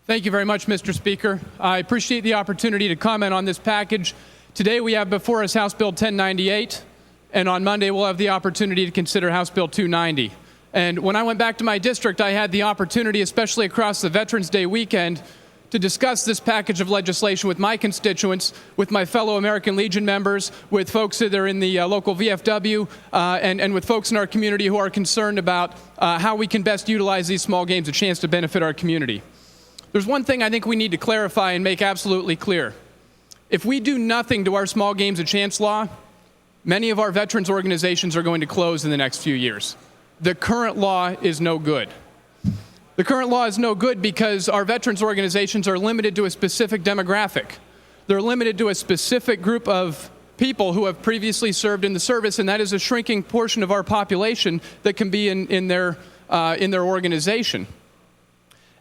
Thank you very much, Mr. Speaker. I appreciate the opportunity to comment on this package. Today we have before us House Bill 1098, and on Monday we'll have the opportunity to consider House Bill 290. And when I went back to my district, I had the opportunity, especially across the Veterans Day weekend, to discuss this package of legislation with my constituents, with my fellow American Legion members, with folks that are in the local VFW, and with folks in our community who are concerned about how we can best utilize these small games a chance to benefit our community. There's one thing I think we need to clarify and make absolutely clear. If we do nothing to our small games a chance law, many of our veterans organizations are going to close in the next few years. The current law is no good. The current law is no good because our veterans organizations are limited to a specific demographic. They're limited to a specific group of people who have previously served in the service, and that is a shrinking portion of our population that can be in their organization.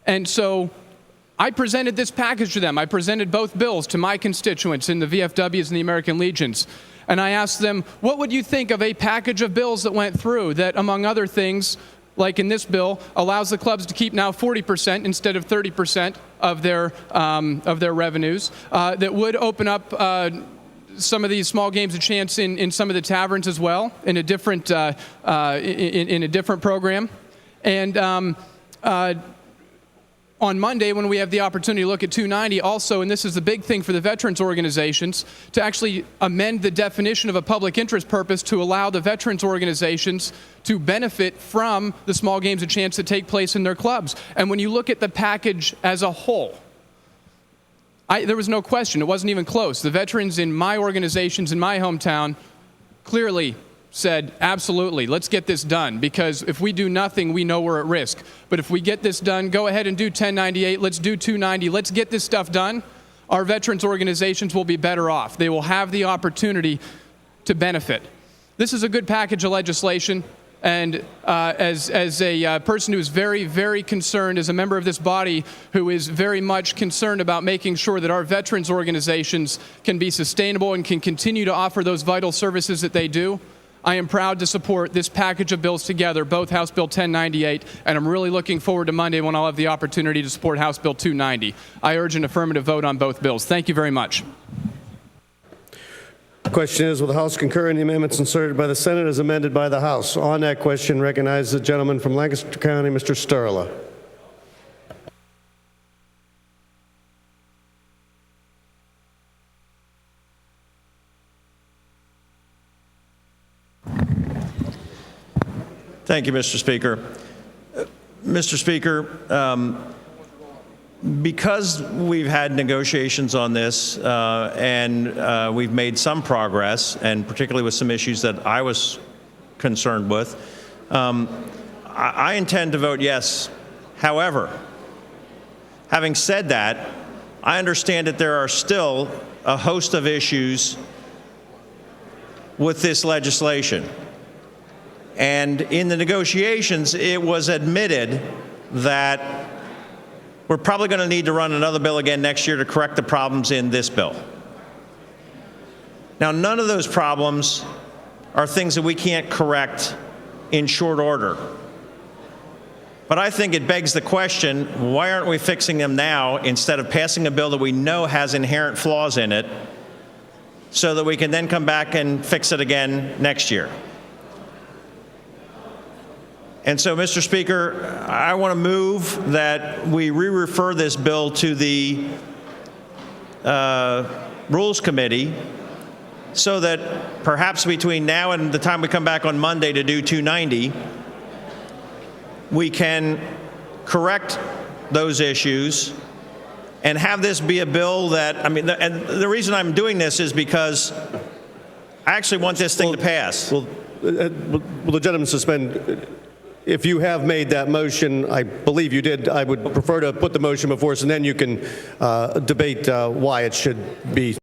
And so I presented this package to them. I presented both bills to my constituents in the VFWs and the American Legions. And I asked them, what would you think of a package of bills that went through that, among other things, like in this bill, allows the clubs to keep now 40% instead of 30% of their revenues, that would open up some of these small games a chance in some of the taverns as well, in a different program. And on Monday, when we have the opportunity to look at 290 also, and this is the big thing for the veterans organizations, to actually amend the definition of a public interest purpose to allow the veterans organizations to benefit from the small games a chance that take place in their clubs. And when you look at the package as a whole, there was no question. It wasn't even close. The veterans in my organizations in my hometown clearly said, absolutely, let's get this done, because if we do nothing, we know we're at risk. But if we get this done, go ahead and do 1098, let's do 290, let's get this stuff done, our veterans organizations will be better off. They will have the opportunity to benefit. This is a good package of legislation, and as a person who is very, very concerned, as a member of this body who is very much concerned about making sure that our veterans organizations can be sustainable and can continue to offer those vital services that they do, I am proud to support this package of bills together, both House Bill 1098, and I'm really looking forward to Monday when I'll have the opportunity to support House Bill 290. I urge an affirmative vote on both bills. Thank you very much. The question is, will the House concur in the amendments inserted by the Senate as amended by the House? On that question, recognize the gentleman from Lancaster County, Mr. Sterla. Thank you, Mr. Speaker. Mr. Speaker, because we've had negotiations on this and we've made some progress, and particularly with some issues that I was concerned with, I intend to vote yes. However, having said that, I understand that there are still a host of issues with this legislation. And in the negotiations, it was admitted that we're probably going to need to run another bill again next year to correct the problems in this bill. Now, none of those problems are things that we can't correct in short order. But I think it begs the question, why aren't we fixing them now instead of passing a bill that we know has inherent flaws in it so that we can then come back and fix it again next year? And so, Mr. Speaker, I want to move that we re-refer this bill to the Rules Committee so that perhaps between now and the time we come back on Monday to do 290, we can correct those issues and have this be a bill that, and the reason I'm doing this is because I actually want this thing to pass. Will the gentleman suspend? If you have made that motion, I believe you did, I would prefer to put the motion before us, and then you can debate why it should be